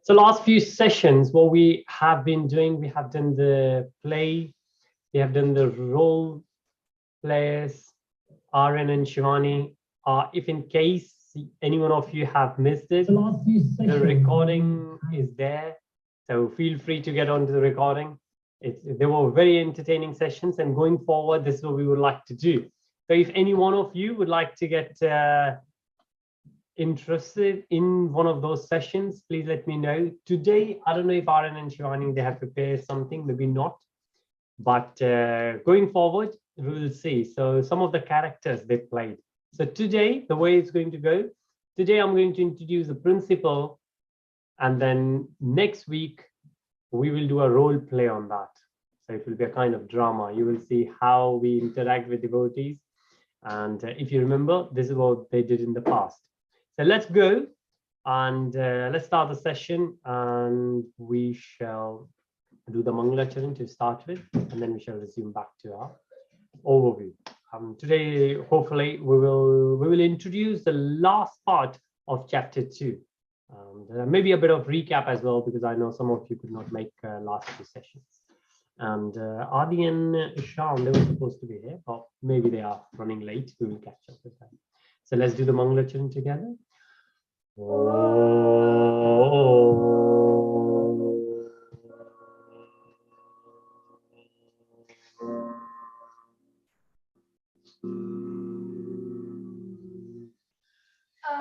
So last few sessions, what we have been doing, we have done the play, we have done the role players, Aryan and Shivani. If in case any one of you have missed it, the recording is there. So feel free to get onto the recording. They were very entertaining sessions, and going forward, this is what we would like to do. So if any one of you would like to get interested in one of those sessions, please let me know. Today, I don't know if Aryan and Shivani, they have prepared something, maybe not. But going forward, we will see. So some of the characters they played. So today, the way it's going to go, today I'm going to introduce the principle, and then next week, we will do a role play on that. So it will be a kind of drama. You will see how we interact with devotees. And if you remember, this is what they did in the past. So let's go and let's start the session, and we shall do the Mangala Charan to start with, and then we shall resume back to our overview. Today, hopefully, we will introduce the last part of chapter 2. Maybe a bit of recap as well, because I know some of you could not make last 2 sessions. And Adi and Shyam, they were supposed to be here, but maybe they are running late. We will catch up with them. So let's do the Mangala Charan together.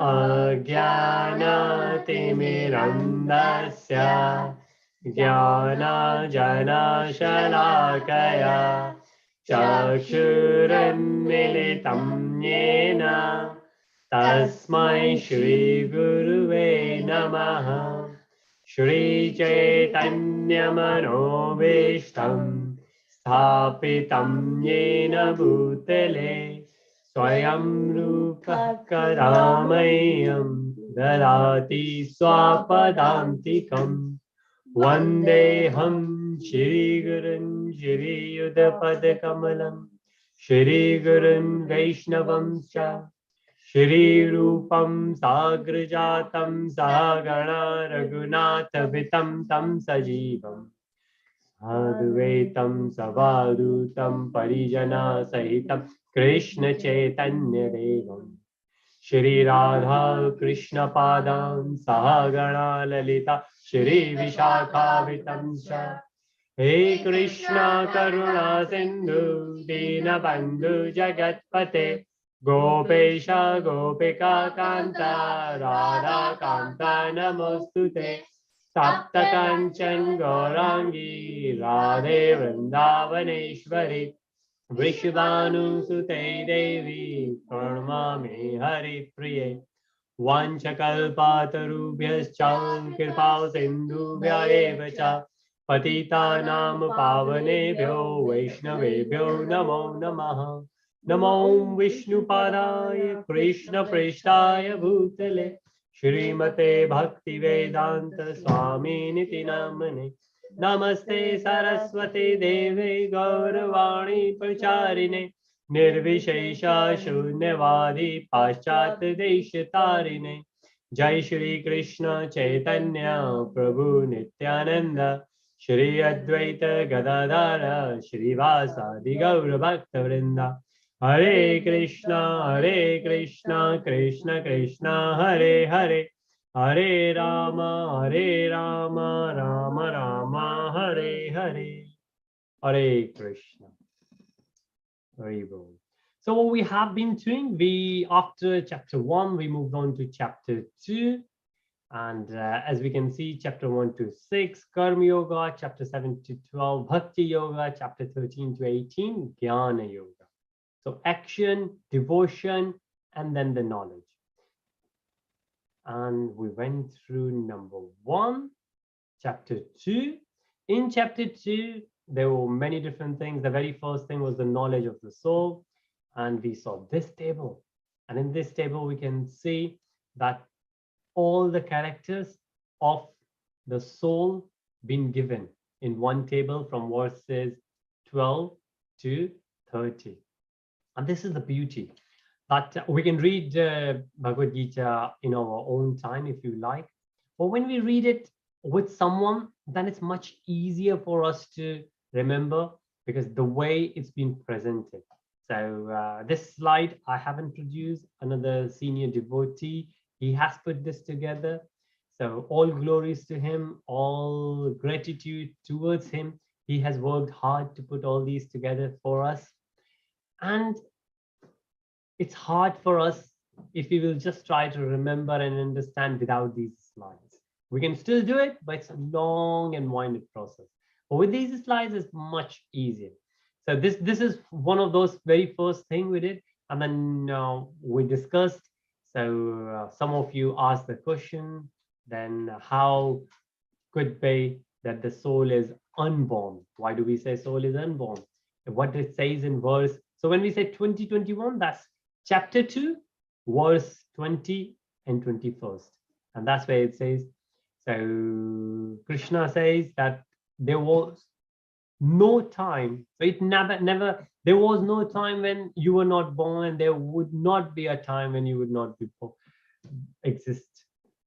Ajnana-timirandasya Jnana-jana-shalakaya Chakshuranmilitam yena Tasmai Shri Guruve Namaha. Shri Chaitanya Manobhishtam Sthapitam yena bhutale Swayam Rupa Karamayam Dadati Swapadantikam Vandeham Shri Gurun Shri Yudapada Kamalam Shri Gurun Vaishnavam Cha Shri Rupam Sagrajatam Sagana Raghunatha Vitam Tam Sajivam Advaitam Savadutam Parijana Sahitam Krishna Chaitanya Devam Shri Radha Krishna Padam Sahagana Lalita Shri Vishakhavitam Cha He Krishna Karuna Sindhu Dina Bandhu Jagatpate Gopesha Gopika Kanta Radha Kanta Namostute Sapta Kanchan Gaurangi Radhe Vrindavaneshwari Vrishabhanu Sute Devi Pranamami Hari Priye Vanchakalpatarubhyascha Kirpa Sindhubhya eva cha Patitanam Pavanebhyo Vaishnavebhyo Namo Namaha. Namo Vishnupadaya Krishna Preshtaya Bhutale Shrimate Bhakti Vedanta Swami Niti Namane Namaste Saraswati Deve Gauravani Pracharine Nirvishesha Shunyavadi Paschat Deshatarine Jai Shri Krishna Chaitanya Prabhu Nityananda Shri Advaita Gadadara Shri Vasadi Gaura Bhakta Vrinda Hare Krishna Krishna Krishna Hare Hare Hare Rama Rama Rama Hare Hare. Hare Krishna. Very well. So what we have been doing, after chapter 1, we moved on to chapter 2. And as we can see, chapter 1 to 6, Karma Yoga, chapter 7 to 12, Bhakti Yoga, chapter 13 to 18, Jnana Yoga. So action, devotion, and then the knowledge. And we went through number 1, chapter 2. In chapter 2, there were many different things. The very first thing was the knowledge of the soul. And we saw this table. And in this table, we can see that all the characters of the soul been given in one table from verses 12 to 30. And this is the beauty. That we can read Bhagavad-Gītā in our own time if you like. But when we read it, with someone, then it's much easier for us to remember because the way it's been presented. So this slide I have introduced, another senior devotee, he has put this together. So all glories to him, all gratitude towards him. He has worked hard to put all these together for us. And it's hard for us if we will just try to remember and understand without these slides. We can still do it, but it's a long and winded process. But with these slides, it's much easier. So this is one of those very first thing we did, and then we discussed. So some of you asked the question, then how could be that the soul is unborn? Why do we say soul is unborn? What it says in verse. So when we say 2021, that's chapter 2, verse 20 and 21st. And that's where it says, so Krishna says that there was no time. So it never, there was no time when you were not born, and there would not be a time when you would not be exist.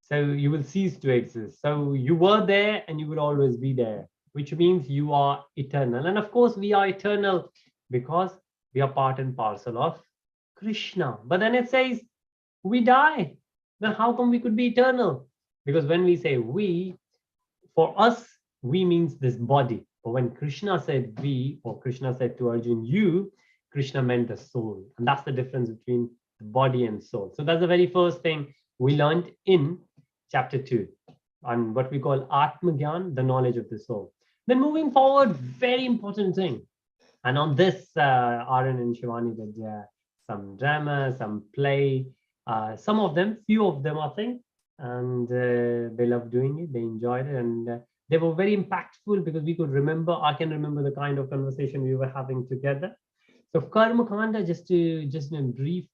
So you will cease to exist. So you were there and you will always be there, which means you are eternal. And of course, we are eternal because we are part and parcel of Krishna. But then it says we die. Then how come we could be eternal? Because when we say we, for us, we means this body. But when Krishna said we, or Krishna said to Arjun, you, Krishna meant the soul. And that's the difference between the body and soul. So that's the very first thing we learned in chapter 2, and what we call Atma-Gyan, the knowledge of the soul. Then moving forward, very important thing. And on this, Arun and Shivani did some drama, some play, some of them, few of them, I think, and they loved doing it, they enjoyed it, and they were very impactful because we could remember, I can remember the kind of conversation we were having together. So Karma Kanda, just in brief,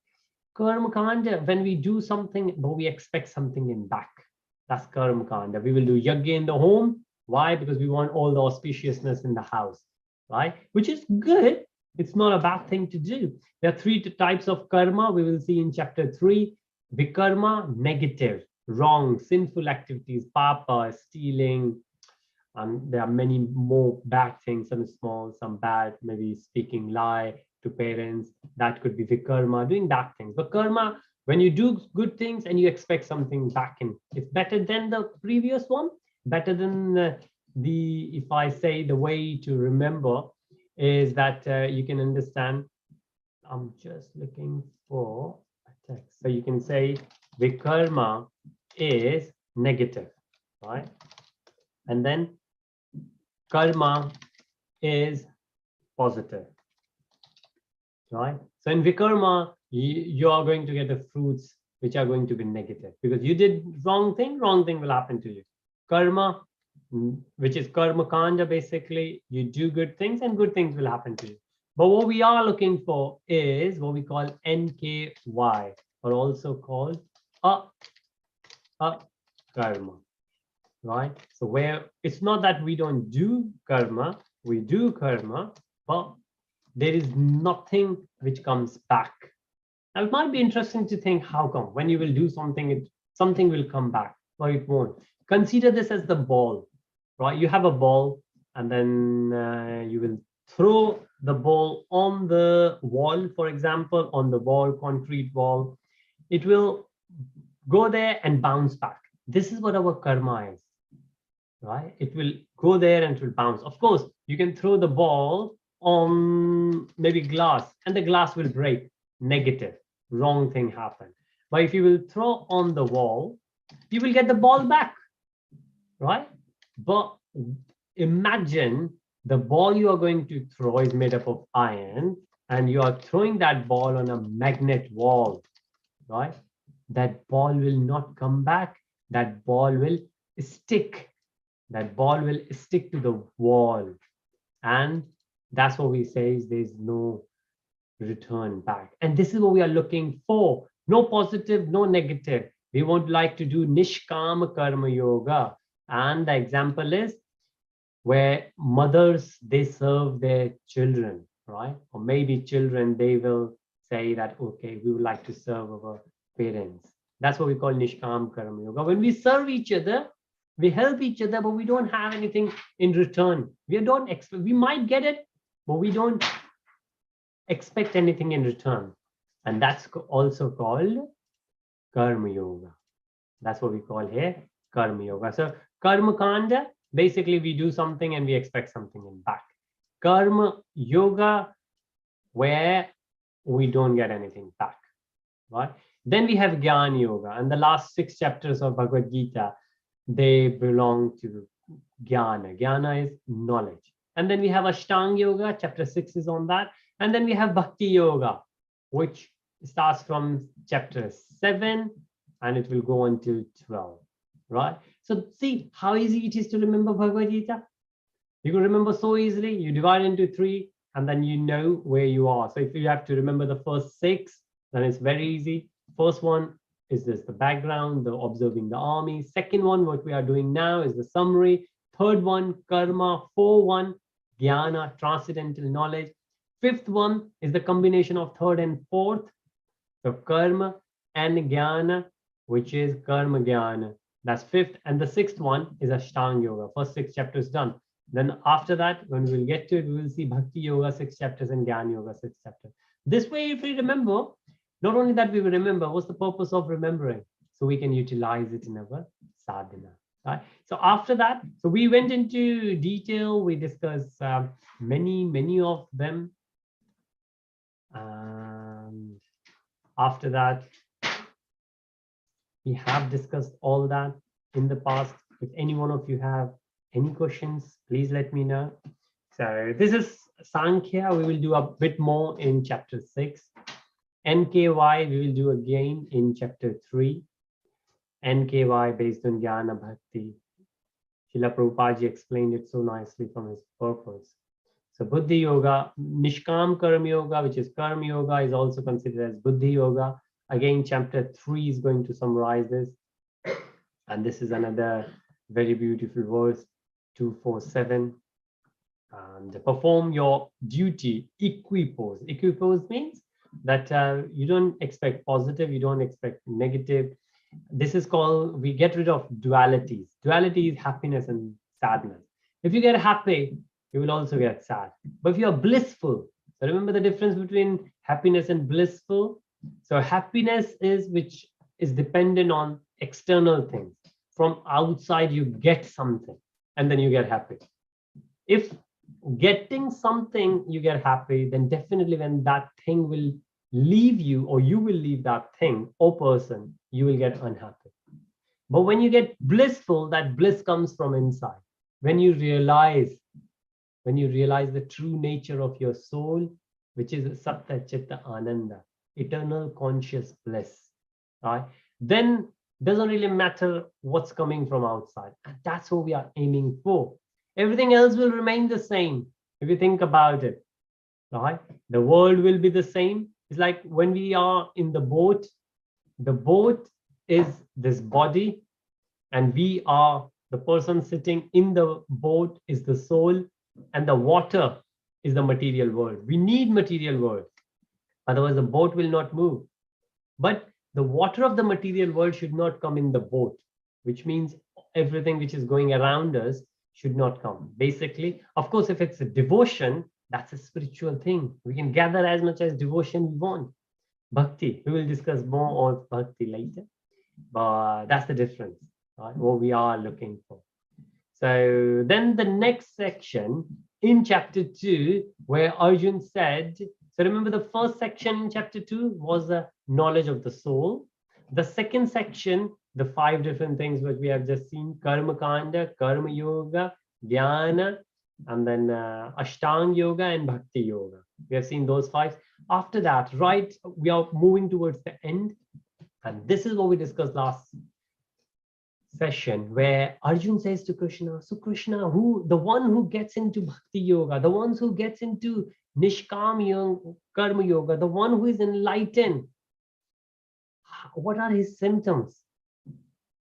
Karma Kanda, when we do something, but we expect something in back. That's Karma Kanda. We will do yajna in the home. Why? Because we want all the auspiciousness in the house, right? Which is good. It's not a bad thing to do. There are 3 types of karma we will see in chapter 3. Vikarma, negative, wrong, sinful activities, papa, stealing, and there are many more bad things, some small, some bad, maybe speaking lie to parents. That could be vikarma, doing bad things. But karma, when you do good things and you expect something back in, it's better than the previous one, better than if I say the way to remember is that you can understand. I'm just looking for a text. So you can say vikarma is negative, right? And then karma is positive, right? So in vikarma, you are going to get the fruits which are going to be negative because you did wrong thing will happen to you. Karma, which is karma kanda, basically, you do good things and good things will happen to you. But what we are looking for is what we call NKY, or also called karma, right? So where it's not that we don't do karma, we do karma, but there is nothing which comes back. Now it might be interesting to think, how come when you will do something, something will come back, or it won't. Consider this as the ball, right? You have a ball, and then you will throw the ball on the wall, for example, on the wall, concrete wall. It will go there and bounce back. This is what our karma is, right? It will go there and it will bounce. Of course, you can throw the ball on maybe glass and the glass will break. Negative, wrong thing happened. But if you will throw on the wall, you will get the ball back, right? But imagine the ball you are going to throw is made up of iron, and you are throwing that ball on a magnet wall, right? That ball will not come back. That ball will stick. That ball will stick to the wall. And that's what we say is there's no return back. And this is what we are looking for. No positive, no negative. We won't like to do Nishkama Karma Yoga. And the example is where mothers, they serve their children, right? Or maybe children, they will say that, okay, we would like to serve our parents. That's what we call Nishkam Karma Yoga. When we serve each other, We help each other, but we don't have anything in return. We might get it, but we don't expect anything in return. And that's also called Karma Yoga. That's what we call here Karma Yoga. So Karma Kanda, basically we do something and we expect something in back. Karma Yoga, where we don't get anything back, right? Then we have Jnana Yoga, and the last 6 chapters of Bhagavad-Gītā, they belong to Jnana. Jnana is knowledge. And then we have Ashtanga Yoga, chapter 6 is on that. And then we have Bhakti Yoga, which starts from chapter 7 and it will go until 12, right? So see how easy it is to remember Bhagavad-Gītā. You can remember so easily. You divide into 3 and then you know where you are. So if you have to remember the first 6, then it's very easy. First one is this, the background, the observing the army. Second one, what we are doing now is the summary. Third one, karma. 4th one, jnana, transcendental knowledge. 5th one is the combination of 3rd and 4th. So karma and jnana, which is karma jnana. That's 5th. And the 6th one is Ashtanga Yoga. First 6 chapters done. Then after that, when we'll get to it, we will see Bhakti Yoga 6 chapters and Jnana Yoga 6 chapters. This way, if we remember, not only that we will remember, what's the purpose of remembering? So we can utilize it in our sadhana. Right? So after that, so we went into detail. We discussed many of them. And after that, we have discussed all that in the past. If any one of you have any questions, please let me know. So this is Sankhya. We will do a bit more in chapter 6. NKY we will do again in chapter 3. NKY based on Jnana Bhakti. Srila Prabhupada ji explained it so nicely from his purpose. So Buddhi Yoga, Nishkam Karma Yoga, which is Karma Yoga, is also considered as Buddhi Yoga. Again, chapter 3 is going to summarize this. And this is another very beautiful verse, 247. And perform your duty, equipose. Equipose means that you don't expect positive, you don't expect negative. This is called, we get rid of dualities. Duality is happiness and sadness. If you get happy, you will also get sad. But if you are blissful, so remember the difference between happiness and blissful. So happiness is which is dependent on external things. From outside, you get something and then you get happy. If getting something you get happy, then definitely when that thing will leave you, or you will leave that thing or person, you will get unhappy. But when you get blissful, that bliss comes from inside. When you realize the true nature of your soul, which is Satta Chitta Ananda, eternal conscious bliss, right? Then doesn't really matter what's coming from outside. And that's what we are aiming for. Everything else will remain the same if you think about it, right? The world will be the same. It's like when we are in the boat is this body, and we are the person sitting in the boat is the soul, and the water is the material world. We need material world, otherwise the boat will not move. But the water of the material world should not come in the boat, which means everything which is going around us should not come. Basically, of course, if it's a devotion, that's a spiritual thing. We can gather as much as devotion we want. Bhakti, we will discuss more on bhakti later, but that's the difference, right? What we are looking for. So then the next section in chapter 2, where Arjun said, so remember the first section in chapter 2 was the knowledge of the soul. The second section, the 5 different things that we have just seen, Karma Kanda, Karma Yoga, Jnana, and then Ashtanga Yoga and Bhakti Yoga. We have seen those 5. After that, right, we are moving towards the end. And this is what we discussed last session, where Arjun says to Krishna, so Krishna, the one who gets into Bhakti Yoga, the ones who gets into Nishkam Yoga, Karma Yoga, the one who is enlightened, what are his symptoms,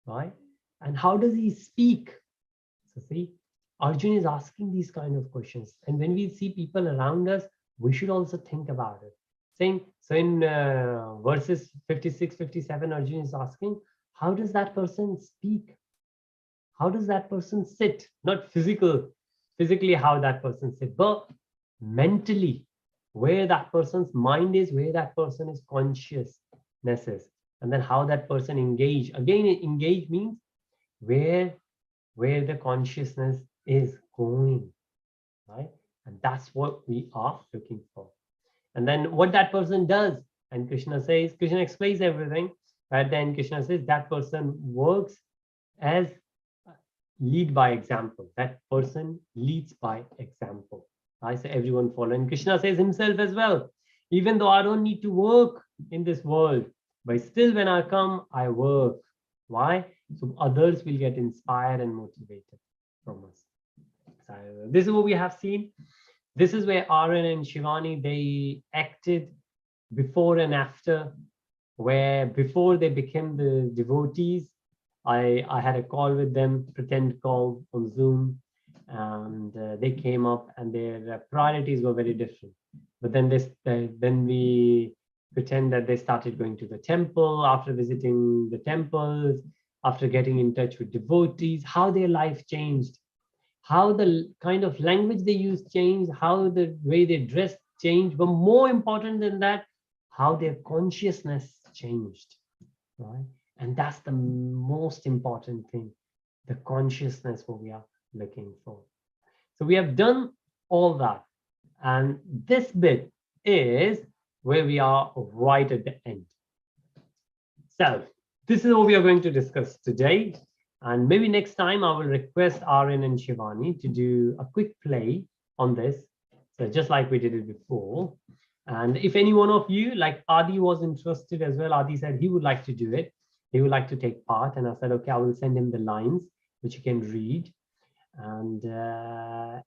right? And how does he speak? So see, Arjun is asking these kind of questions. And when we see people around us, we should also think about it. Saying, so in verses 56, 57, Arjun is asking, how does that person speak? how does that person sit? Not physically how that person sits, but mentally, where that person's mind is, where that person is consciousness is, and then how that person engage. Again, engage means where the consciousness is going, right? And that's what we are looking for. And then what that person does, and Krishna explains everything. But then Krishna says that person works as lead by example. That person leads by example. I say everyone follow. And Krishna says himself as well, even though I don't need to work in this world, but still when I come, I work. Why? So others will get inspired and motivated from us. So this is what we have seen. This is where Aryan and Shivani, they acted before and after, where before they became the devotees, I had a call with them, pretend call on Zoom, and they came up and their priorities were very different. But then then we pretend that they started going to the temple, after visiting the temples, after getting in touch with devotees, how their life changed, how the kind of language they used changed, how the way they dressed changed, but more important than that, how their consciousness changed, right? And that's the most important thing, the consciousness what we are looking for. So we have done all that. And this bit is where we are right at the end. So this is what we are going to discuss today. And maybe next time I will request Aryan and Shivani to do a quick play on this. So just like we did it before. And if any one of you, like Adi was interested as well, Adi said he would like to do it. He would like to take part. And I said, okay, I will send him the lines, which you can read. And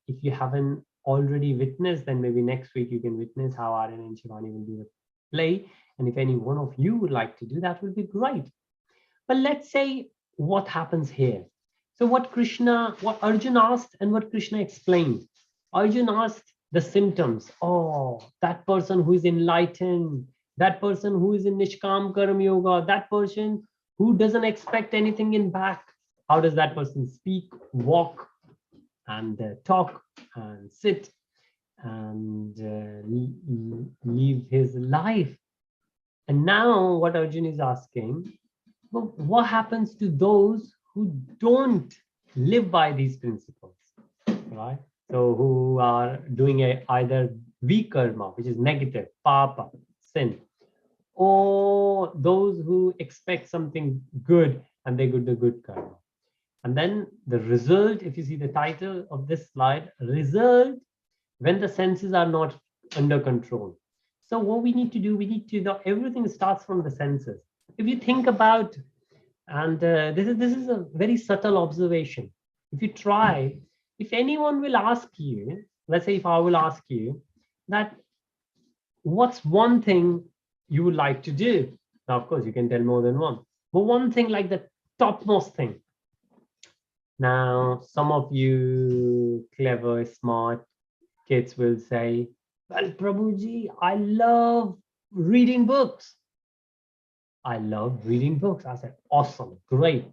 if you haven't already witnessed, then maybe next week you can witness how Aryan and Shivani will do the play. And if any one of you would like to do that, would be great. But let's say what happens here. So what Arjun asked and what Krishna explained. Arjun asked the symptoms. Oh, that person who is enlightened, that person who is in Nishkam Karma Yoga, that person who doesn't expect anything in back. How does that person speak, walk, and talk, and sit, and live his life? And now what Arjun is asking, well, what happens to those who don't live by these principles, right? So who are doing either vikarma, which is negative, papa, sin, or those who expect something good and they do the good karma. And then the result, if you see the title of this slide, result when the senses are not under control. So what we need to do, we need to know everything starts from the senses. If you think about, and this is a very subtle observation. If you try, if anyone will ask you, let's say if I will ask you that, what's one thing you would like to do? Now, of course, you can tell more than one, but one thing, like the topmost thing. Now, some of you clever, smart kids will say, well, Prabhuji, I love reading books. I love reading books. I said, awesome, great.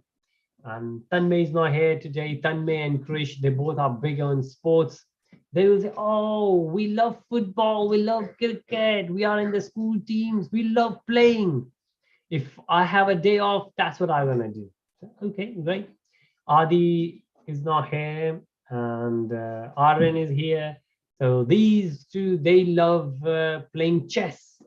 And Tanmay is not here today. Tanmay and Krish, they both are big on sports. They will say, oh, we love football, we love cricket, we are in the school teams, we love playing. If I have a day off, that's what I'm gonna do. Okay, great. Adi is not here, and Aryan is here. So these two, they love playing chess.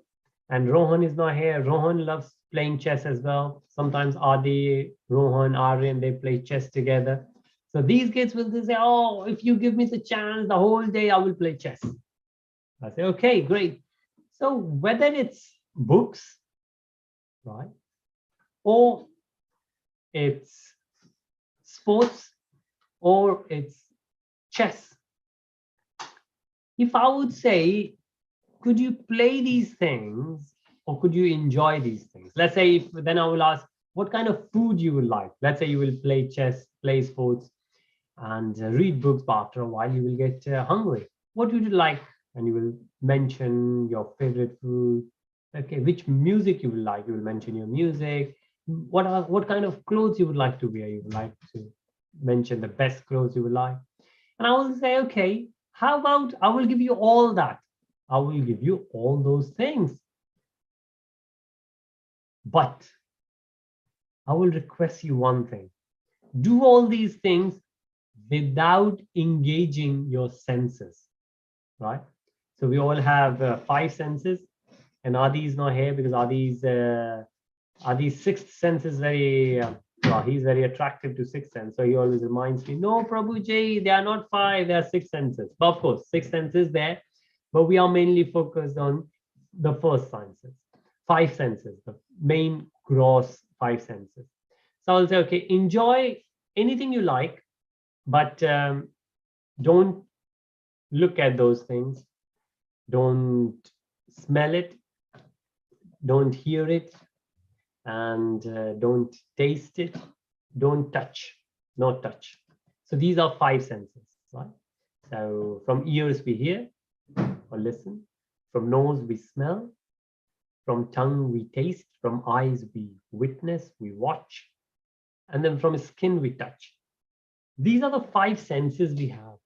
And Rohan is not here. Rohan loves playing chess as well. Sometimes Adi, Rohan, Aryan, they play chess together. So these kids will say, oh, if you give me the chance, the whole day I will play chess. I say, okay, great. So whether it's books, right, or it's sports, or it's chess, if I would say, could you play these things or could you enjoy these things? Let's say, if then I will ask, what kind of food you would like? Let's say you will play chess, play sports, and read books, but after a while you will get hungry. What would you like? And you will mention your favorite food. Okay, which music you will like? You will mention your music. What kind of clothes you would like to wear? You would like to mention the best clothes you would like. And I will say, okay, how about I will give you all that. I will give you all those things. But I will request you one thing. Do all these things without engaging your senses, right? So we all have 5 senses, and Adi is not here because Adi's sixth sense is very, well, he's very attractive to sixth sense. So he always reminds me, no, Prabhuji, they are not 5, they are 6 senses. But of course, 6 senses there, but we are mainly focused on the first senses, 5 senses, the main gross 5 senses. So I'll say, okay, enjoy anything you like, but don't look at those things. Don't smell it. Don't hear it. And don't taste it. Don't touch. No touch. So these are 5 senses, right? So from ears we hear or listen. From nose we smell. From tongue we taste. From eyes we witness, we watch. And then from skin we touch. These are the 5 senses we have.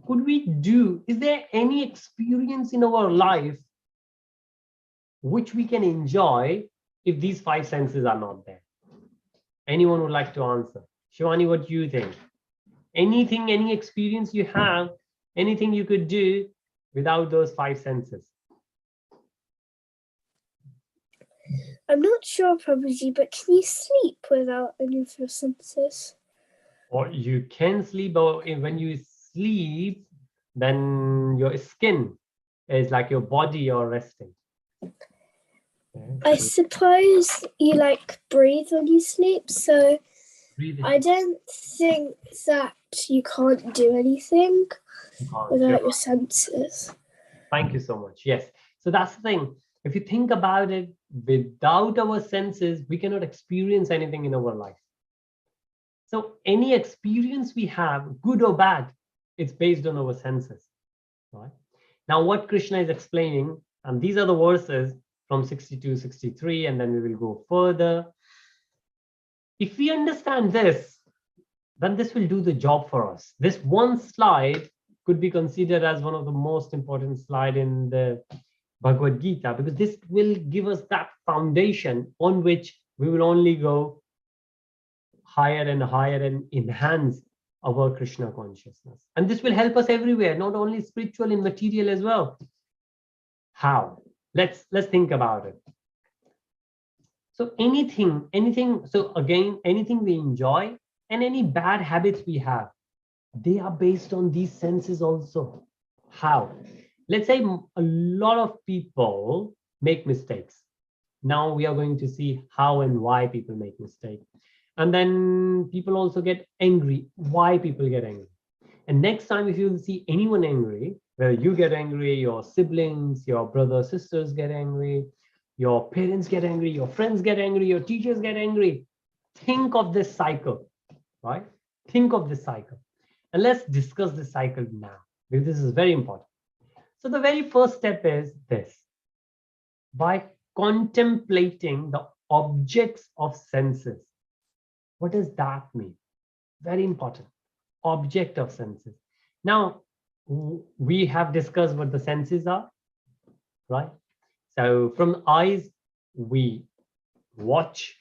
Could we do, is there any experience in our life which we can enjoy if these 5 senses are not there? Anyone would like to answer? Shivani, what do you think? Anything, any experience you have, anything you could do without those 5 senses? I'm not sure, Prabhuji, but can you sleep without any of your senses? Or you can sleep, but when you sleep, then your skin is like your body, you're resting. I suppose you like breathe when you sleep, so Breathing. I don't think that you can't do anything without your senses. Thank you so much. Yes. So that's the thing. If you think about it, without our senses, we cannot experience anything in our life. So any experience we have, good or bad, it's based on our senses. Right? Now, what Krishna is explaining, and these are the verses from 62, 63, and then we will go further. If we understand this, then this will do the job for us. This one slide could be considered as one of the most important slides in the Bhagavad-Gītā, because this will give us that foundation on which we will only go higher and higher and enhance our Krishna consciousness. And this will help us everywhere, not only spiritual and material as well. How? Let's think about it. So anything, so again, anything we enjoy and any bad habits we have, they are based on these senses also. How? Let's say a lot of people make mistakes. Now we are going to see how and why people make mistakes. And then people also get angry. Why people get angry? And next time, if you see anyone angry, whether you get angry, your siblings, your brothers, sisters get angry, your parents get angry, your friends get angry, your teachers get angry, think of this cycle, right? Think of this cycle. And let's discuss this cycle now, because this is very important. So the very first step is this. By contemplating the objects of senses. What does that mean? Very important. Object of senses. Now, we have discussed what the senses are, right? So from eyes, we watch.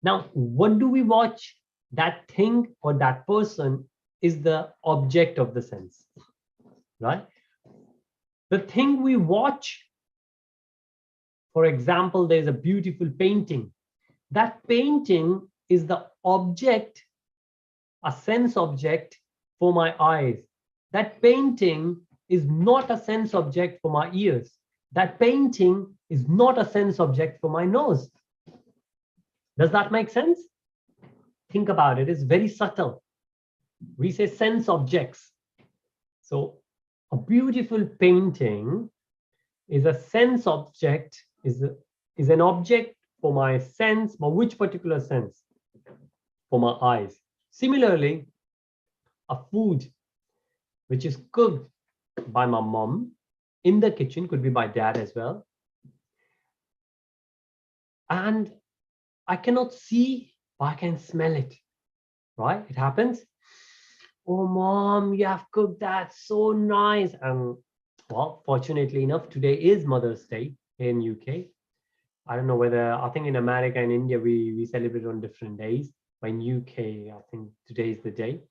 Now, what do we watch? That thing or that person is the object of the sense, right? The thing we watch, for example, there's a beautiful painting. That painting is the object, a sense object for my eyes. That painting is not a sense object for my ears. That painting is not a sense object for my nose. Does that make sense? Think about it. It's very subtle. We say sense objects. So a beautiful painting is a sense object, is an object for my sense, but which particular sense? For my eyes. Similarly, a food which is cooked by my mom in the kitchen, could be by dad as well, and I cannot see, but I can smell it. right? It happens. Oh, mom, you have cooked that so nice. And well, fortunately enough, today is Mother's Day in UK. I don't know whether, I think in America and India, we celebrate on different days. But in UK, I think today is the day.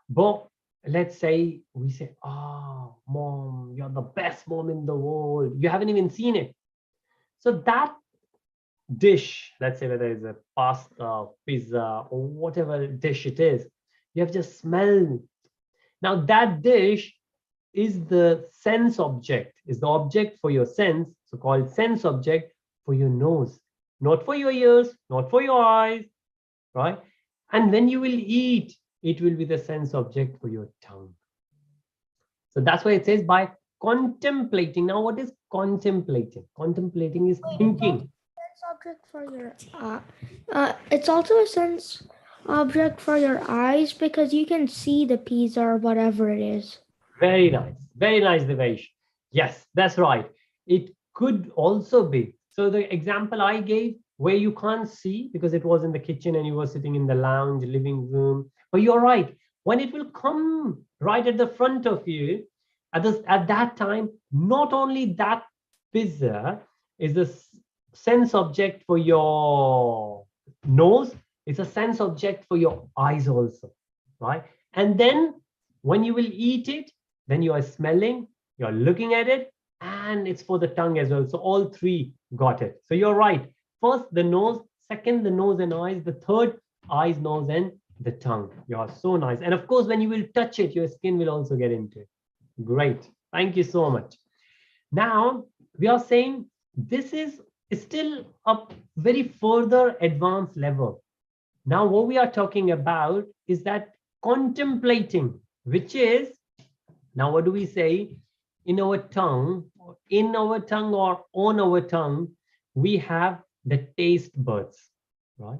But let's say we say, oh, mom, you're the best mom in the world. You haven't even seen it. So that dish, let's say whether it's a pasta, pizza, or whatever dish it is, you have just smelled. Now that dish is the sense object, is the object for your sense, so called sense object for your nose, not for your ears, not for your eyes, right? And when you will eat, it will be the sense object for your tongue. So that's why it says by contemplating. Now, what is contemplating? Contemplating is thinking. Object for your it's also a sense object for your eyes because you can see the pizza or whatever it is. Very nice, Devesh. Yes, that's right. It could also be. So the example I gave where you can't see because it was in the kitchen and you were sitting in the lounge, living room. But you're right. When it will come right at the front of you, at that time, not only that pizza is the sense object for your nose, it's a sense object for your eyes also, right? And then when you will eat it, then you are smelling, you're looking at it, and it's for the tongue as well. So all three got it. So you're right. First, the nose, second, the nose and eyes, the third, eyes, nose, and the tongue. You're so nice. And of course, when you will touch it, your skin will also get into it. Great. Thank you so much. Now, we are saying this is still a very further advanced level. Now, what we are talking about is that contemplating, which is, now what do we say? In our tongue or on our tongue, we have the taste buds, right?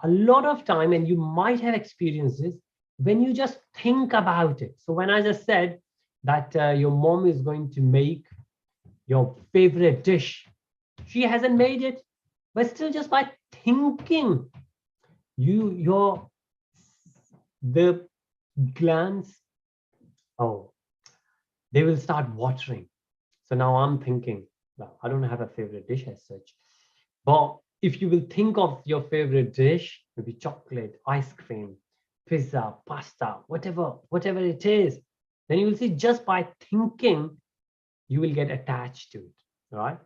A lot of time, and you might have experienced this, when you just think about it. So when I just said that your mom is going to make your favorite dish, she hasn't made it, but still just by thinking, the glands, oh, they will start watering. So now I'm thinking, well, I don't have a favorite dish as such, but if you will think of your favorite dish, maybe chocolate, ice cream, pizza, pasta, whatever it is, then you will see just by thinking, you will get attached to it, right?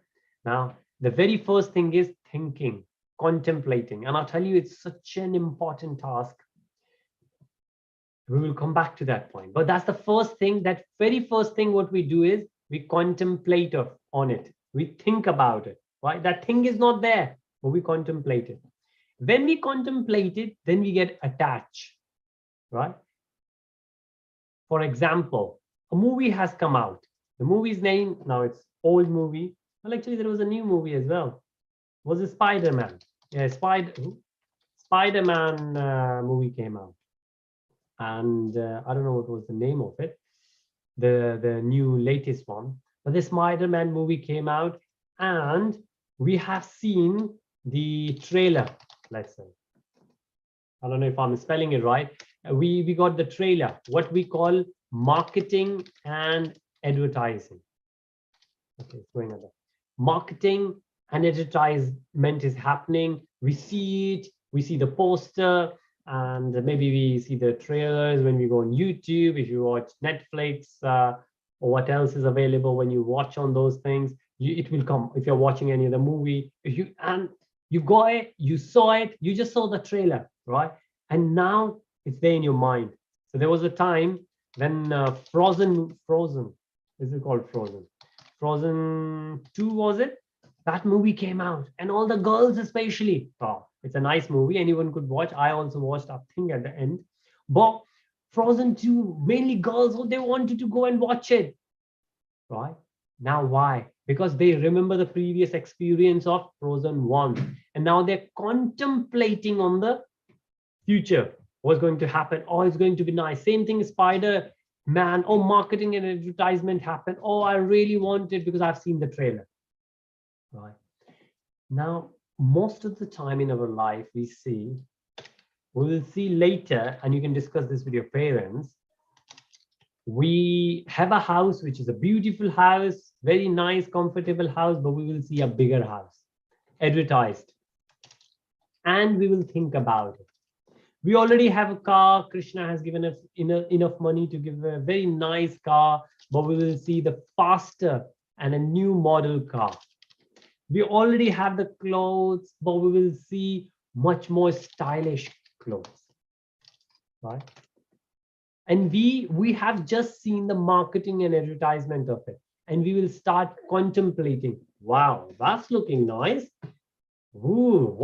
Now, the very first thing is thinking, contemplating. And I'll tell you, it's such an important task. We will come back to that point. But that's the first thing, that very first thing what we do is we contemplate on it. We think about it, right? That thing is not there, but we contemplate it. When we contemplate it, then we get attached, right? For example, a movie has come out. The movie's name, now it's old movie. Well, actually, there was a new movie as well. Was it Spider-Man? Yeah, Spider-Man movie came out. And I don't know what was the name of it, the new latest one. But the Spider-Man movie came out, and we have seen the trailer, let's say. I don't know if I'm spelling it right. We got the trailer, what we call marketing and advertising. Okay, it's going on there. Marketing and advertisement is happening. We see it, we see the poster, and maybe we see the trailers when we go on YouTube, if you watch Netflix, or what else is available. When you watch on those things, it will come. If you're watching any other movie, you got it, you saw it, you just saw the trailer, right? And now it's there in your mind. So there was a time when Frozen, is it called Frozen? Frozen 2, was it? That movie came out, and all the girls especially, oh, it's a nice movie, anyone could watch. I also watched that thing at the end. But Frozen 2, mainly girls, they wanted to go and watch it, right? Now why? Because they remember the previous experience of Frozen 1, and now they're contemplating on the future, what's going to happen. Oh, it's going to be nice. Same thing, Spider-Man. Oh, marketing and advertisement happened. Oh, I really want it because I've seen the trailer, right? Now, most of the time in our life, we see we will see later, and you can discuss this with your parents. We have a house, which is a beautiful house, very nice, comfortable house, but we will see a bigger house advertised, and we will think about it. We already have a car. Krishna has given us enough money to give a very nice car, but we will see the faster and a new model car. We already have the clothes, but we will see much more stylish clothes, right? And we have just seen the marketing and advertisement of it, and we will start contemplating, wow, that's looking nice. Ooh,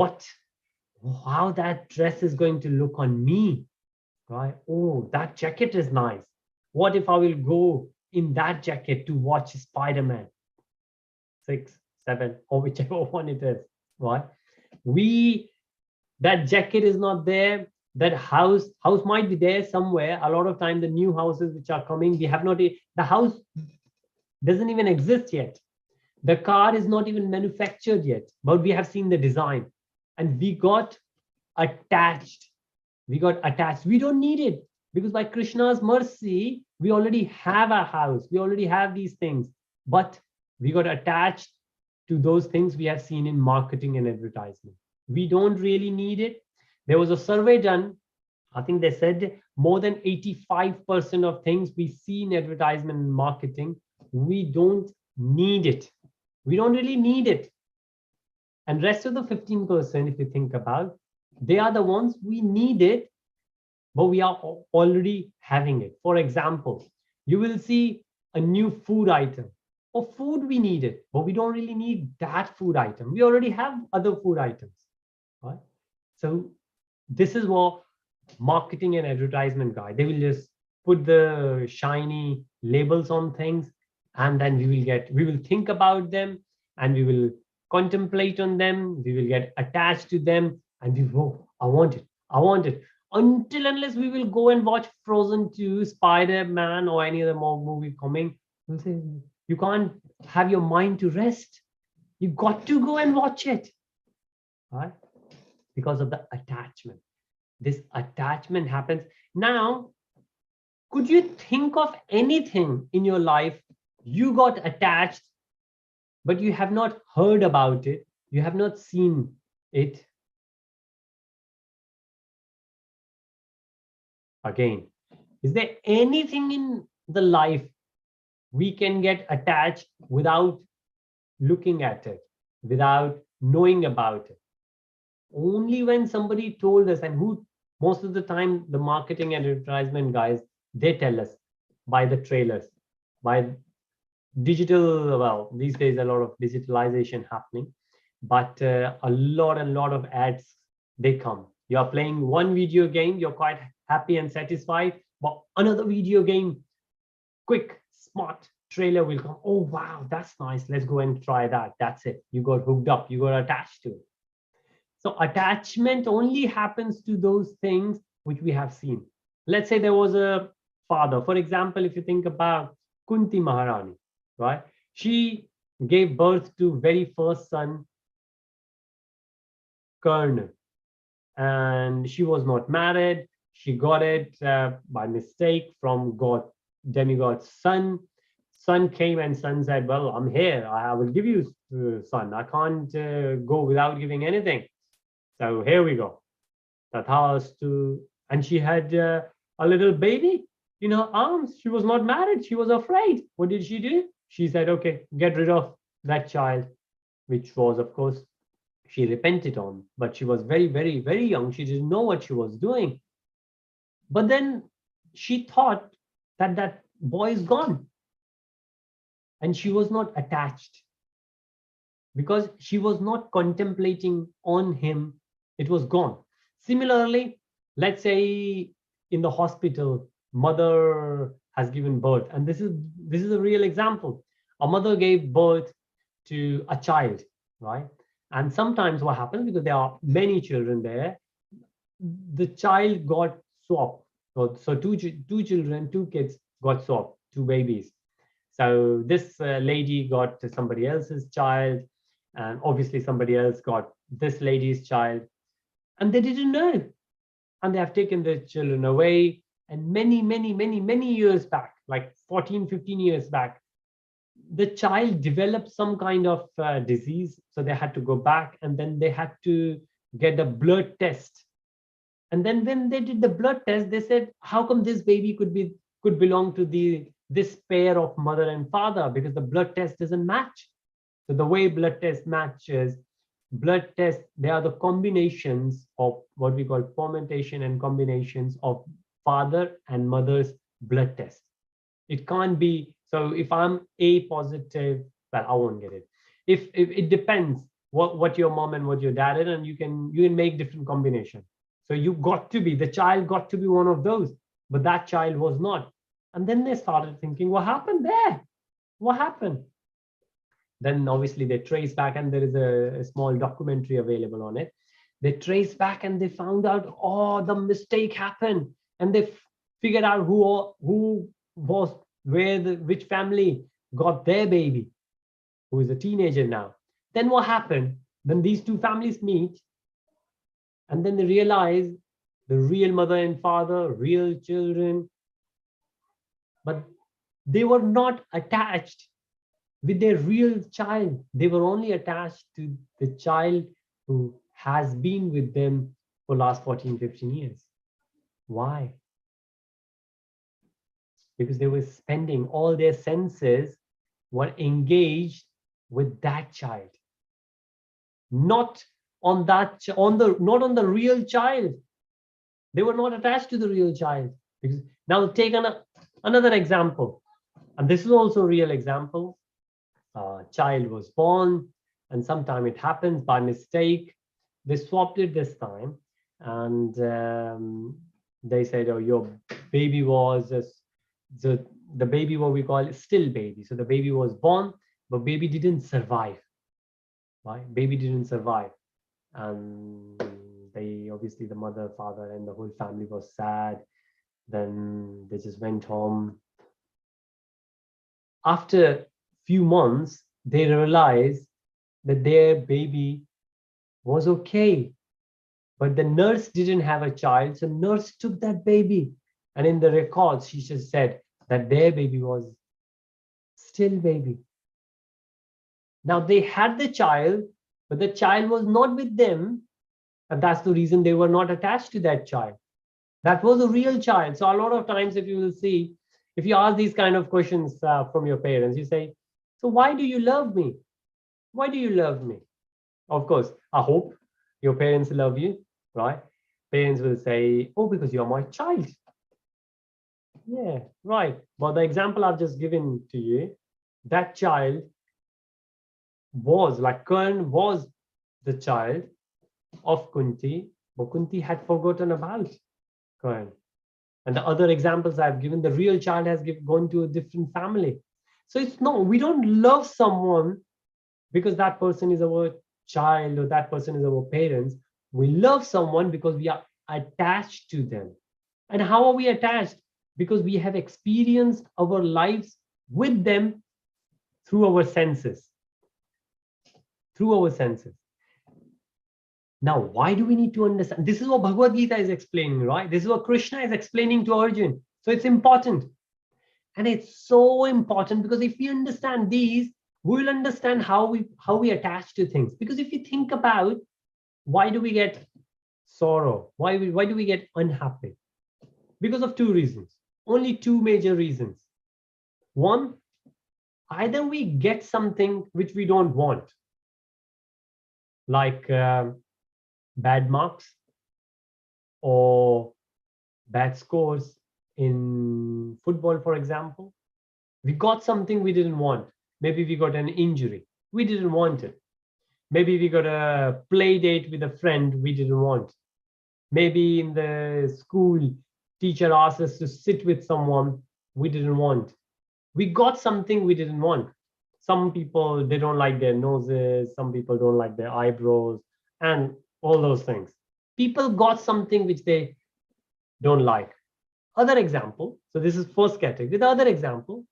how that dress is going to look on me, right? Oh, that jacket is nice. What if I will go in that jacket to watch Spider-Man 6, 7, or whichever one it is, right? That jacket is not there. That house might be there somewhere. A lot of time, the new houses which are coming, we have not, the house doesn't even exist yet. The car is not even manufactured yet, but we have seen the design, and we got attached. We don't need it, because by Krishna's mercy, we already have a house. We already have these things, but we got attached to those things we have seen in marketing and advertisement. We don't really need it. There was a survey done. I think they said more than 85% of things we see in advertisement and marketing, we don't need it. We don't really need it. And rest of the 15%, if you think about, they are the ones we need it, but we are already having it. For example, you will see a new food item. Or food, we need it, but we don't really need that food item. We already have other food items, right? So this is what marketing and advertisement guy, they will just put the shiny labels on things, and then we will think about them, and we will contemplate on them, we will get attached to them, and we go, I want it. Until unless we will go and watch Frozen 2, Spider-Man, or any other more movie coming, we'll say, you can't have your mind to rest. You got to go and watch it, right? Because of the attachment. This attachment happens. Now, could you think of anything in your life you got attached, but you have not heard about it, you have not seen it? Again, is there anything in the life we can get attached without looking at it, without knowing about it? Only when somebody told us, and who most of the time the marketing and advertisement guys, they tell us by the trailers, by digital. Well, these days a lot of digitalization happening, but a lot of ads, they come. You are playing one video game, you're quite happy and satisfied, but another video game, quick, smart trailer will come. Oh wow, that's nice, let's go and try that. That's it, you got hooked up, you got attached to it. So attachment only happens to those things which we have seen. Let's say there was a father, for example, if you think about Kunti Maharani, right? She gave birth to very first son, Karna, and she was not married. She got it by mistake from demigod's son. Son came and son said, well, I'm here, I will give you son, I can't go without giving anything. So here we go. And she had a little baby in her arms. She was not married. She was afraid. What did she do? She said, okay, get rid of that child, which was, of course, she repented on. But she was very, very, very young. She didn't know what she was doing. But then she thought that that boy is gone. And she was not attached, because she was not contemplating on him. It was gone. Similarly, let's say in the hospital, mother has given birth, and this is a real example. A mother gave birth to a child, right? And sometimes what happens, because there are many children there, the child got swapped. So two kids got swapped, two babies. So this lady got somebody else's child, and obviously somebody else got this lady's child, and they didn't know. and they have taken their children away. And many years back, like 14, 15 years back, the child developed some kind of disease. So they had to go back, and then they had to get a blood test. And then when they did the blood test, they said, how come this baby could belong to this pair of mother and father? Because the blood test doesn't match. So the way blood test matches, blood test, they are the combinations of what we call fermentation and combinations of father and mother's blood test. It can't be, so if I'm A positive, well, I won't get it. If it depends what your mom and what your dad is, and you can make different combinations. So the child got to be one of those, but that child was not. And then they started thinking, what happened there? What happened? Then obviously they trace back, and there is a small documentary available on it. They trace back and they found out, oh, the mistake happened. And they figured out who was which family got their baby, who is a teenager now. Then what happened? Then these two families meet, and then they realize the real mother and father, real children, but they were not attached with their real child. They were only attached to the child who has been with them for the last 14, 15 years. Why? Because they were spending all their senses were engaged with that child, not on the real child. They were not attached to the real child. Because now take another example, and this is also a real example. A child was born, and sometime it happens by mistake. They swapped it this time, and they said, oh, your baby was the baby, what we call it, still baby. So the baby was born, but baby didn't survive. Right? Baby didn't survive. And they obviously, the mother, father, and the whole family was sad. Then they just went home. After a few months, they realized that their baby was okay, but the nurse didn't have a child. So nurse took that baby, and in the records, she just said that their baby was still baby. Now they had the child, but the child was not with them. And that's the reason they were not attached to that child. That was a real child. So a lot of times, if you will see, if you ask these kind of questions from your parents, you say, so why do you love me? Why do you love me? Of course, I hope your parents love you, right? Parents will say, oh, because you're my child. Yeah, right. But the example I've just given to you, that child was, like Karan was the child of Kunti, but Kunti had forgotten about Karan. And the other examples I've given, the real child has gone to a different family. So it's no, we don't love someone because that person is our child or that person is our parents. We love someone because we are attached to them. And how are we attached? Because we have experienced our lives with them through our senses. Through our senses. Now, why do we need to understand? This is what Bhagavad-Gītā is explaining, right? This is what Krishna is explaining to Arjuna. So it's important. And it's so important because if we understand these, we will understand how we attach to things. Because if you think about why do we get sorrow? Why do we get unhappy? Because of two reasons. Only two major reasons. One, either we get something which we don't want, like bad marks or bad scores in football, for example. We got something we didn't want. Maybe we got an injury. We didn't want it. Maybe we got a play date with a friend we didn't want. Maybe in the school, teacher asked us to sit with someone we didn't want. We got something we didn't want. Some people, they don't like their noses. Some people don't like their eyebrows and all those things. People got something which they don't like. Other example, so this is first category. The other example,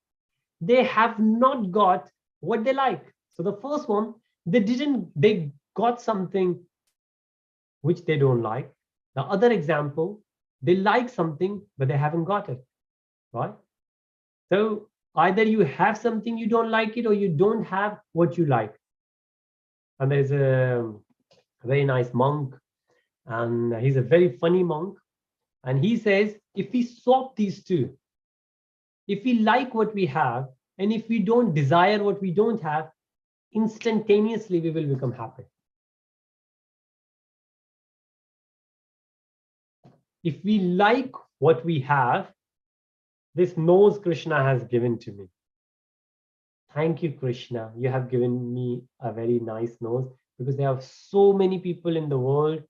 they have not got what they like. So the first one, they got something which they don't like. The other example, they like something, but they haven't got it, right? So either you have something you don't like it, or you don't have what you like. And there's a very nice monk, and he's a very funny monk. And he says, if we swap these two, if we like what we have, and if we don't desire what we don't have, instantaneously we will become happy. If we like what we have, this nose Krishna has given to me. Thank you, Krishna. You have given me a very nice nose, because there are so many people in the world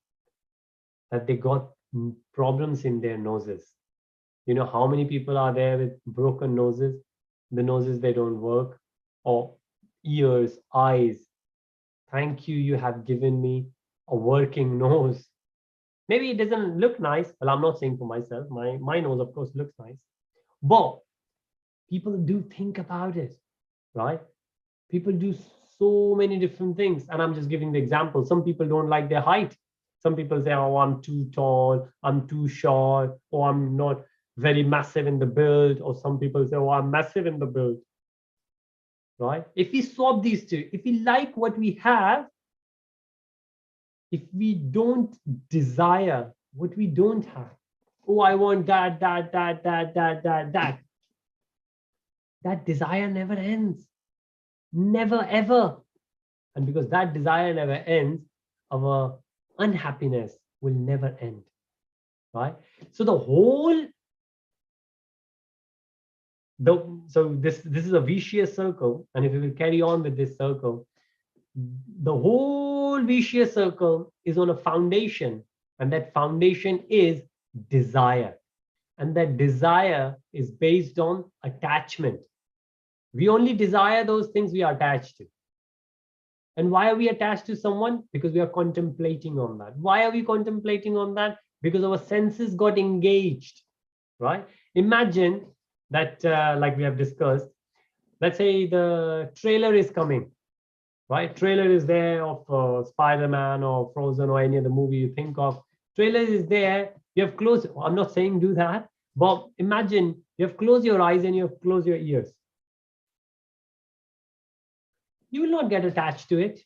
that they got problems in their noses. You know how many people are there with broken noses? The noses, they don't work, or ears, eyes. Thank you. You have given me a working nose. Maybe it doesn't look nice. Well, I'm not saying for myself. My nose, of course, looks nice. But people do think about it, right? People do so many different things. And I'm just giving the example. Some people don't like their height. Some people say, oh, I'm too tall, I'm too short, or I'm not very massive in the build. Or some people say, oh, I'm massive in the build, right? If we swap these two, if we like what we have, if we don't desire what we don't have, oh, I want that, that desire never ends, never ever. And because that desire never ends, our unhappiness will never end, right? So this is a vicious circle, and if we will carry on with this circle, the whole vicious circle is on a foundation, and that foundation is desire. And that desire is based on attachment. We only desire those things we are attached to. And why are we attached to someone? Because we are contemplating on that. Why are we contemplating on that? Because our senses got engaged, right? Imagine that, like we have discussed, let's say the trailer is coming, right? Trailer is there of Spider-Man or Frozen or any other movie you think of. Trailer is there. You have closed. I'm not saying do that, but imagine you have closed your eyes and you have closed your ears. You will not get attached to it.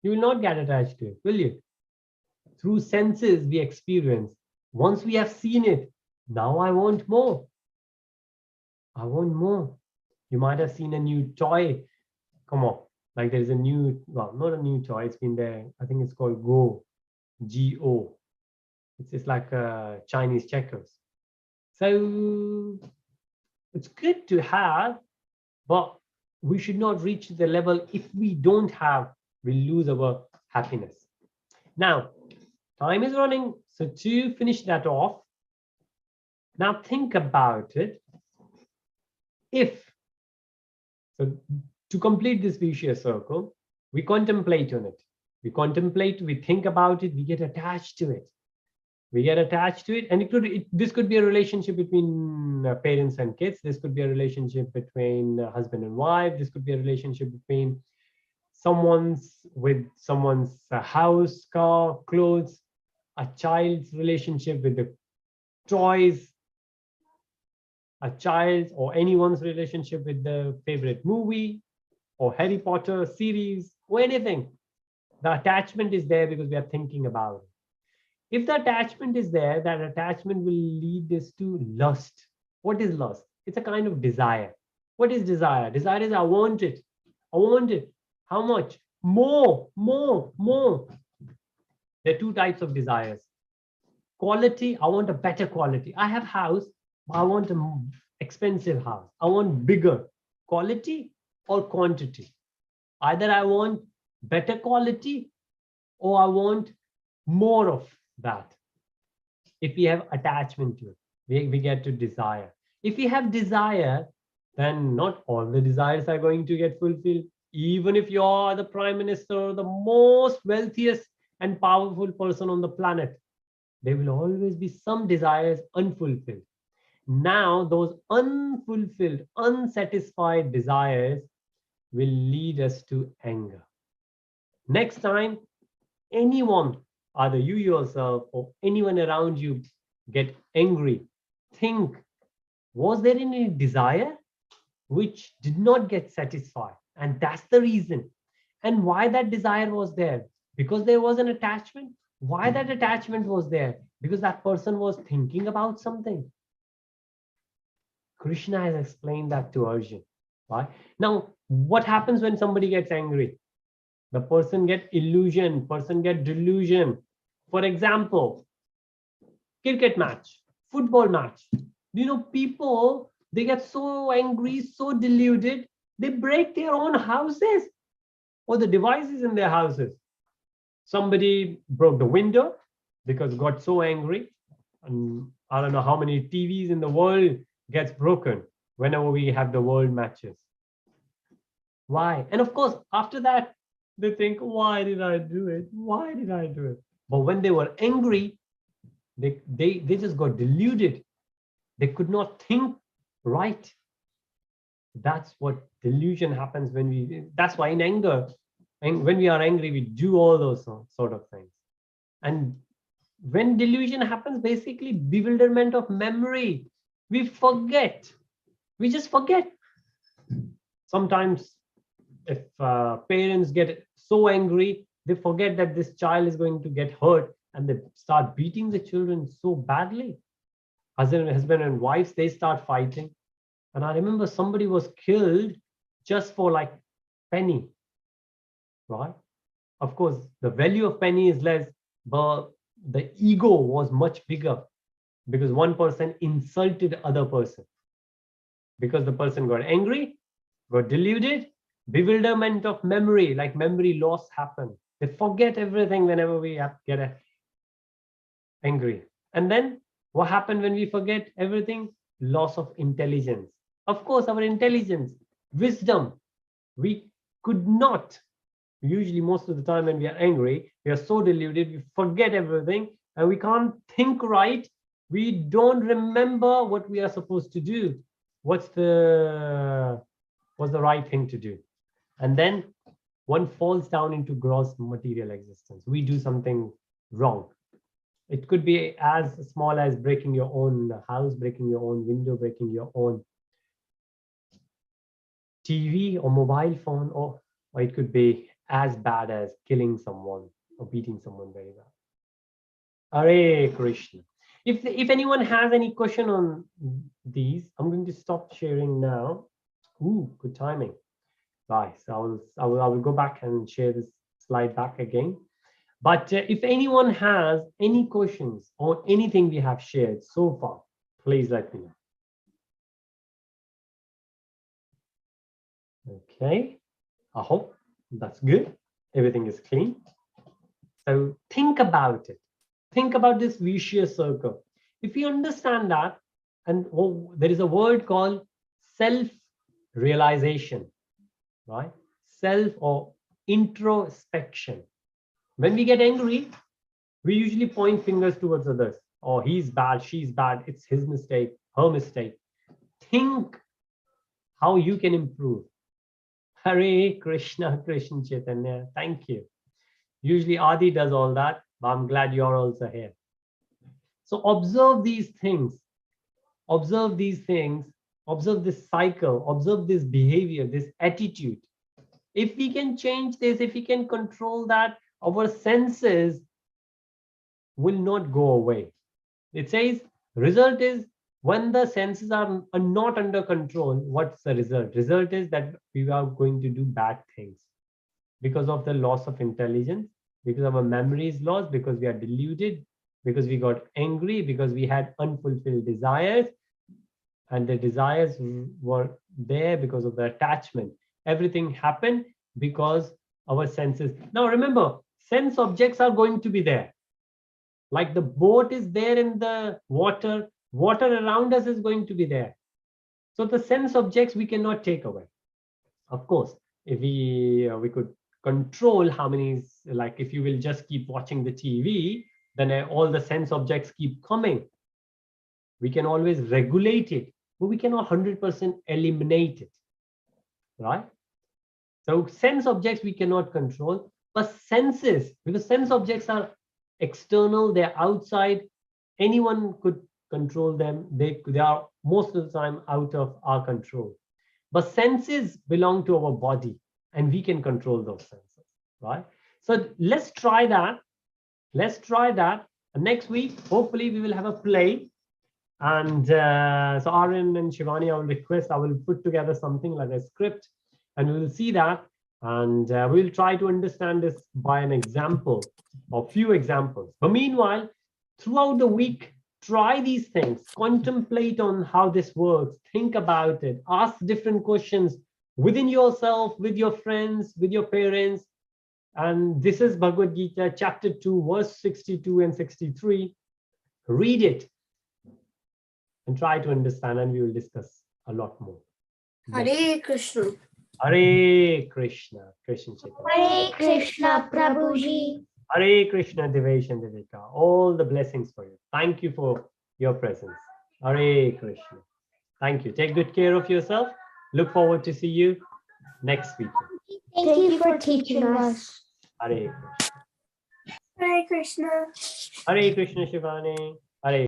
You will not get attached to it, will you? Through senses we experience. Once we have seen it, now I want more. I want more. You might have seen a new toy. Come on. Like there's a new, well, not a new toy. It's been there. I think it's called Go, G-O. It's like Chinese checkers. So it's good to have, but we should not reach the level. If we don't have, we lose our happiness. Now, time is running. So to finish that off, now think about it. So to complete this vicious circle, we contemplate on it. We contemplate, we think about it, we get attached to it. We get attached to it, and this could be a relationship between parents and kids. This could be a relationship between husband and wife. This could be a relationship between someone's house, car, clothes, a child's relationship with the toys, a child or anyone's relationship with the favorite movie or Harry Potter series or anything. The attachment is there because we are thinking about it. If the attachment is there, that attachment will lead us to lust. What is lust? It's a kind of desire. What is desire? Desire is I want it. I want it. How much? More, more, more. There are two types of desires. Quality, I want a better quality. I have house, but I want an expensive house. I want bigger. Quality or quantity. Either I want better quality or I want more of that. If we have attachment to it, we get to desire. If we have desire, then not all the desires are going to get fulfilled. Even if you are the prime minister, the most wealthiest and powerful person on the planet, there will always be some desires unfulfilled. Now, those unfulfilled, unsatisfied desires will lead us to anger. Next time, anyone either you yourself or anyone around you get angry, think, was there any desire which did not get satisfied? And that's the reason. And why that desire was there? Because there was an attachment. Why that attachment was there? Because that person was thinking about something. Krishna has explained that to Arjun. Right? Now, what happens when somebody gets angry? The person get illusion, person get delusion. For example, cricket match, football match. You know, people, they get so angry, so deluded, they break their own houses or the devices in their houses. Somebody broke the window because got so angry. And I don't know how many TVs in the world gets broken whenever we have the world matches. Why? And of course, after that, they think, why did I do it? Why did I do it? But when they were angry, they just got deluded. They could not think right. That's what delusion happens when we, that's why in anger, and when we are angry, we do all those sort of things. And when delusion happens, basically bewilderment of memory. We forget. We just forget. Sometimes if parents get so angry, they forget that this child is going to get hurt and they start beating the children so badly. Husband and wives, they start fighting. And I remember somebody was killed just for like penny, right? Of course, the value of penny is less, but the ego was much bigger because one person insulted other person. Because the person got angry, got deluded, bewilderment of memory, like memory loss happened. They forget everything whenever we get angry. And then what happened when we forget everything? Loss of intelligence. Of course, our intelligence, wisdom, we could not. Usually, most of the time when we are angry, we are so deluded, we forget everything and we can't think right. We don't remember what we are supposed to do. What's the right thing to do? And then one falls down into gross material existence. We do something wrong. It could be as small as breaking your own house, breaking your own window, breaking your own TV or mobile phone, or it could be as bad as killing someone or beating someone very bad. Hare Krishna. If anyone has any question on these, I'm going to stop sharing now. Ooh, good timing. Right, so I will go back and share this slide back again. But if anyone has any questions or anything we have shared so far, please let me know. Okay, I hope that's good. Everything is clean. So think about it. Think about this vicious circle. If you understand that, and there is a word called self-realization, right? Self or introspection. When we get angry, we usually point fingers towards others. Oh, he's bad, she's bad, it's his mistake, her mistake. Think how you can improve. Hare Krishna, Krishna Chaitanya. Thank you. Usually Adi does all that, but I'm glad you're also here. So observe these things. Observe these things. Observe this cycle. Observe this behavior, this attitude. If we can change this, if we can control that, our senses will not go away. It says, result is when the senses are not under control, what's the result? Result is that we are going to do bad things because of the loss of intelligence, because our memory is lost, because we are deluded, because we got angry, because we had unfulfilled desires, and the desires were there because of the attachment. Everything happened because our senses. Now remember, sense objects are going to be there. Like the boat is there in the water, water around us is going to be there. So the sense objects we cannot take away. Of course, if we could control how many, like if you will just keep watching the TV, then all the sense objects keep coming. We can always regulate it, but we cannot 100% eliminate it, right? So sense objects we cannot control, but senses, because sense objects are external, they're outside. Anyone could control them. They are most of the time out of our control. But senses belong to our body, and we can control those senses, right? So let's try that. Let's try that. And next week, hopefully, we will have a play. And so Aryan and Shivani, I will request, I will put together something like a script, and we will see that. And we'll try to understand this by an example or few examples. But meanwhile, throughout the week, try these things, contemplate on how this works, think about it, ask different questions within yourself, with your friends, with your parents. And this is Bhagavad-Gītā, chapter 2, verse 62 and 63. Read it and try to understand, and we will discuss a lot more. Hare Krishna. Hare Krishna. Krishna Chaitanya. Hare Krishna, Prabhuji. Hare Krishna, Devesh and Devika. All the blessings for you. Thank you for your presence. Hare Krishna. Thank you. Take good care of yourself. Look forward to see you next week. Thank you for teaching us. Hare Krishna. Hare Krishna. Hare Krishna, Shivani. Hare